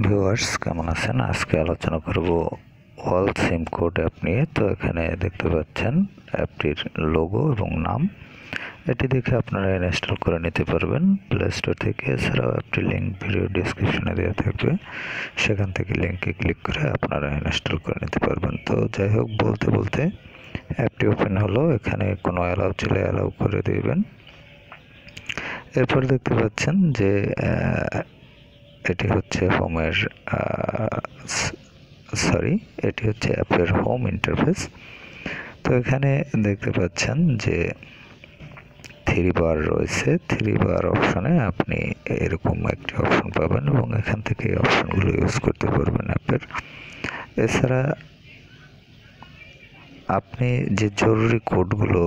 Viewers কেমন আছেন? আজকে আলোচনা করব অল সিম কোড অ্যাপ নিয়ে। তো এখানে দেখতে পাচ্ছেন অ্যাপটির লোগো এবং নাম। এটি দেখে আপনারা ইনস্টল করে নিতে পারবেন প্লে স্টোর থেকে। এছাড়াও অ্যাপটির লিঙ্ক ভিডিও ডিসক্রিপশনে দেওয়া থাকবে, সেখান থেকে লিঙ্কে ক্লিক করে আপনারা ইনস্টল করে নিতে পারবেন। তো যাই হোক, বলতে বলতে অ্যাপটি ওপেন হলো। এখানে কোনো অ্যালাউ চলে অ্যালাউ করে দেবেন। এরপর দেখতে পাচ্ছেন যে এটি হচ্ছে হোমের এটি হচ্ছে অ্যাপের হোম ইন্টারফেস। তো এখানে দেখতে পাচ্ছেন যে 3 বার রয়েছে। 3 বার অপশনে আপনি এরকম একটি অপশন পাবেন এবং এখান থেকে এই অপশনগুলো ইউজ করতে পারবেন অ্যাপের। এছাড়া আপনি যে জরুরি কোডগুলো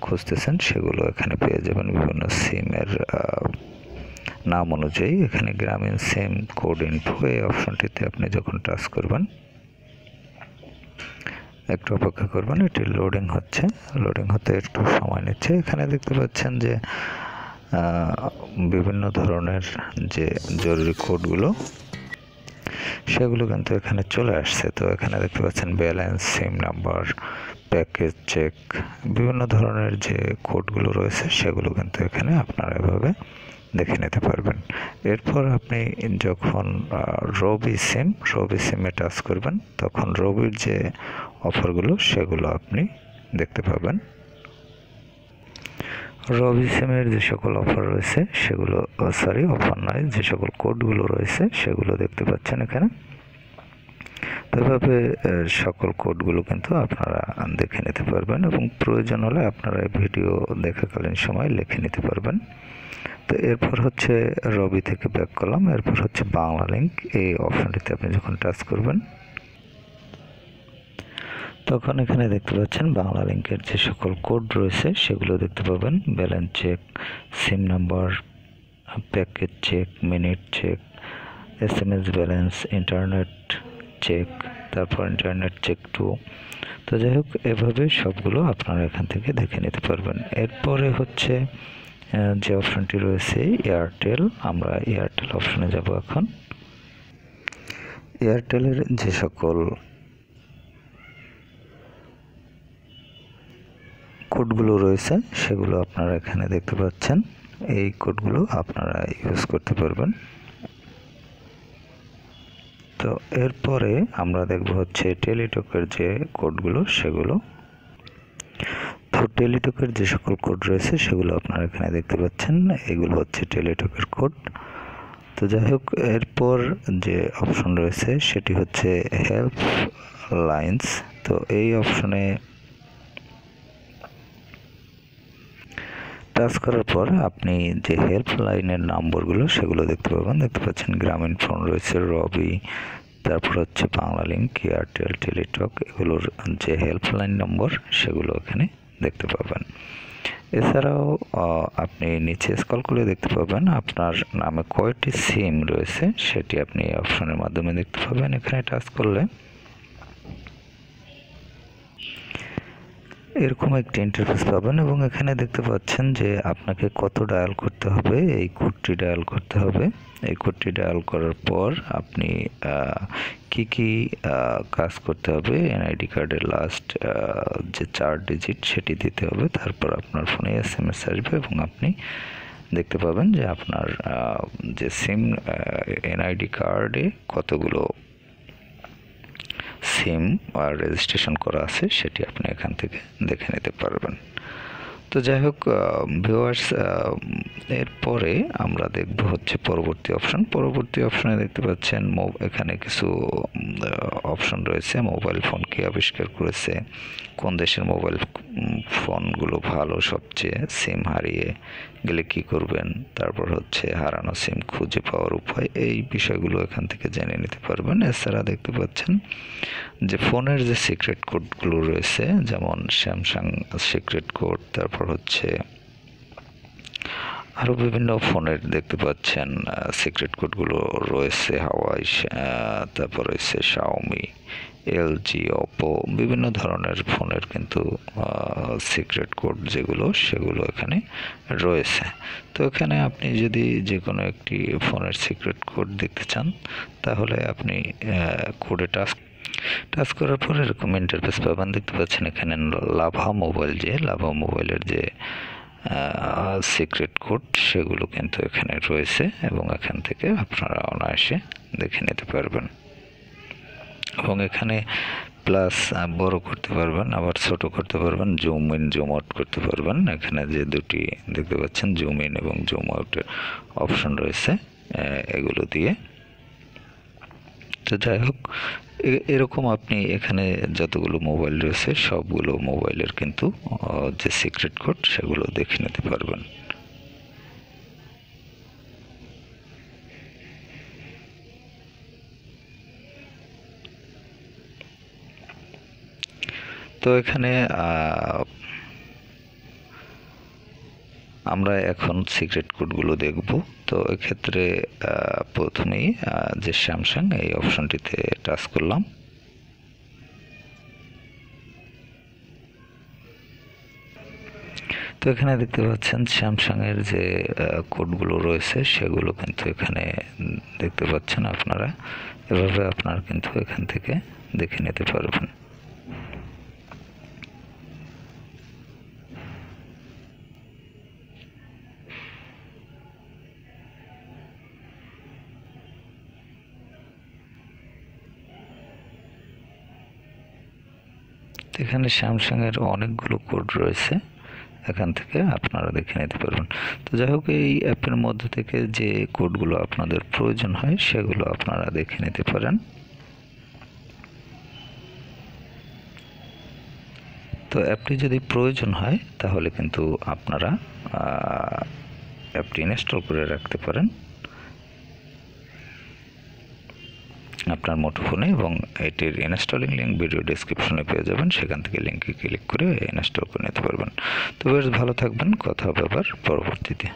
খুঁজতেছেন সেগুলো এখানে পেয়ে যাবেন বিভিন্ন সিমের নাম অনুযায়ী। এখানে গ্রামীণ সিম কোড ইনফো এই অপশনটিতে আপনি যখন টাচ করবেন, একটু অপেক্ষা করবেন, এটি লোডিং হতে একটু সময় নিচ্ছে। এখানে দেখতে পাচ্ছেন যে বিভিন্ন ধরনের যে জরুরি কোডগুলো সেগুলো কিন্তু এখানে চলে আসছে। তো এখানে দেখতে পাচ্ছেন balance, SIM number, package check, বিভিন্ন ধরনের যে কোডগুলো রয়েছে সেগুলো কিন্তু এখানে আপনারা এভাবে দেখে নিতে পারবেন। এরপর আপনি যখন রবি সিমে টাচ করবেন, তখন রবির যে অফারগুলো সেগুলো আপনি দেখতে পাবেন। রবি সিমের যে সকল অফার রয়েছে সেগুলো অফার নয়, যে সকল কোডগুলো রয়েছে সেগুলো দেখতে পাচ্ছেন এখানে। তো এভাবে সকল কোডগুলো কিন্তু আপনারা দেখে নিতে পারবেন এবং প্রয়োজন হলে আপনারা এই ভিডিও দেখাকালীন সময় লিখে নিতে পারবেন। তো এরপর হচ্ছে রবি থেকে ব্যাক করলাম। এরপর হচ্ছে বাংলা লিঙ্ক, এই অপশনটিতে আপনি যখন টাচ করবেন তখন এখানে দেখতে পাচ্ছেন বাংলা লিঙ্কের যে সকল কোড রয়েছে সেগুলো দেখতে পাবেন। Balance check, SIM number, package check, minute check, SMS balance, internet check, তারপর ইন্টারনেট চেক 2। তো যাই হোক, এভাবে সবগুলো আপনারা এখান থেকে দেখে নিতে পারবেন। এরপরে হচ্ছে যে অপশনটি রয়েছে এয়ারটেল, আমরা এয়ারটেল অপশনে যাব এখন। এয়ারটেলের যে সকল কোডগুলো রয়েছে সেগুলো আপনারা এখানে দেখতে পাচ্ছেন। এই কোডগুলো আপনারা ইউজ করতে পারবেন। তো এরপরে আমরা দেখব হচ্ছে টেলিটকের যে কোডগুলো সেগুলো। তো টেলিটকের যে সকল কোড রয়েছে সেগুলো আপনারা এখানে দেখতে পাচ্ছেন। এগুলো হচ্ছে টেলিটকের কোড। তো যাই হোক, এরপর যে অপশন রয়েছে সেটি হচ্ছে হেল্প লাইন্স। তো এই অপশনে টাচ করার পর আপনি যে হেল্প লাইনের নম্বরগুলো সেগুলো দেখতে পাবেন। দেখতে পাচ্ছেন গ্রামীণ ফোন রয়েছে, রবি, তারপর হচ্ছে বাংলা লিঙ্ক, এয়ারটেল, টেলিটক, এগুলোর যে হেল্পলাইন নম্বর সেগুলো এখানে দেখতে পাবেন। এছাড়াও আপনি নিচে স্ক্রল করে দেখতে পাবেন আপনার নামে কয়টি সিম রয়েছে সেটি আপনি অপশনের মাধ্যমে দেখতে পাবেন। এখানে টাচ করলে এরকম একটি ইন্টারফেস পাবেন এবং এখানে দেখতে পাচ্ছেন যে আপনাকে কত ডায়াল করতে হবে। এই কোডটি ডায়াল করতে হবে। এই কোডটি ডায়াল করার পর আপনি কি কাজ করতে হবে, এনআইডি কার্ডের লাস্ট যে 4 ডিজিট সেটি দিতে হবে। তারপর আপনার ফোনে SMS আসবে এবং আপনি দেখতে পাবেন যে আপনার যে সিম এনআইডি কার্ডে কতগুলো সিম আর রেজিস্ট্রেশন করা আছে সেটি আপনি এখান থেকে দেখে নিতে পারবেন। তো যাই হোক ভিউয়ার্স, এরপরে আমরা দেখব হচ্ছে পরবর্তী অপশনে দেখতে পাচ্ছেন এখানে কিছু অপশন রয়েছে। মোবাইল ফোন কে আবিষ্কার করেছে, কোন দেশের মোবাইল ফোনগুলো ভালো সবচেয়ে, সিম হারিয়ে গেলে কি করবেন, তারপর হচ্ছে হারানো সিম খুঁজে পাওয়ার উপায়, এই বিষয়গুলো এখান থেকে জেনে নিতে পারবেন। এছাড়া দেখতে পাচ্ছেন যে ফোনের যে সিক্রেট কোডগুলো রয়েছে, যেমন স্যামসাং সিক্রেট কোড, তারপর হচ্ছে আরও বিভিন্ন ফোনের দেখতে পাচ্ছেন সিক্রেট কোডগুলো রয়েছে। হাওয়াই, তারপর রয়েছে শাওমি, এলজি, ওপো, বিভিন্ন ধরনের ফোনের কিন্তু সিক্রেট কোড যেগুলো সেগুলো এখানে রয়েছে। তো এখানে আপনি যদি যে কোনো একটি ফোনের সিক্রেট কোড দেখতে চান তাহলে আপনি কোডে টাচ করার পর এরকম ইন্টারফেস পাবেন। দেখতে পাচ্ছেন এখানে লাভা মোবাইলের যে সিক্রেট কোড সেগুলো কিন্তু এখানে রয়েছে এবং এখান থেকে আপনারা অনায়াসে দেখে নিতে পারবেন এবং এখানে প্লাস বড় করতে পারবেন, আবার ছোট করতে পারবেন, জুম ইন জুম আউট করতে পারবেন। এখানে যে দুটি দেখতে পাচ্ছেন জুম ইন এবং জুম আউটের অপশন রয়েছে এগুলো দিয়ে। তো যাই হোক, এরকম আপনি এখানে যতগুলো মোবাইল রয়েছে সবগুলো মোবাইলের কিন্তু যে সিক্রেট কোড সেগুলো দেখে নিতে পারবেন। তো এখানে আমরা এখন সিক্রেট কোডগুলো দেখব। তো এক্ষেত্রে প্রথমেই যে স্যামসাং এই অপশনটিতে টাচ করলাম। তো এখানে দেখতে পাচ্ছেন স্যামসাংয়ের যে কোডগুলো রয়েছে সেগুলো কিন্তু এখানে দেখতে পাচ্ছেন আপনারা। এভাবে আপনারা কিন্তু এখান থেকে দেখে নিতে পারবেন। এখানে স্যামসাংয়ের অনেকগুলো কোড রয়েছে, এখান থেকে আপনারা দেখে নিতে পারবেন। তো যাই হোক, এই অ্যাপের মধ্যে থেকে যে কোডগুলো আপনাদের প্রয়োজন হয় সেগুলো আপনারা দেখে নিতে পারেন। তো অ্যাপটি যদি প্রয়োজন হয় তাহলে কিন্তু আপনারা অ্যাপটি ইনস্টল করে রাখতে পারেন আপনার মুঠোফোনে এবং এটির ইনস্টলিং লিঙ্ক ভিডিও ডেসক্রিপশনে পেয়ে যাবেন। সেখান থেকে লিঙ্কে ক্লিক করে ইনস্টল করে নিতে পারবেন। তো বেশ ভালো থাকবেন, কথা হবে আবার পরবর্তীতে।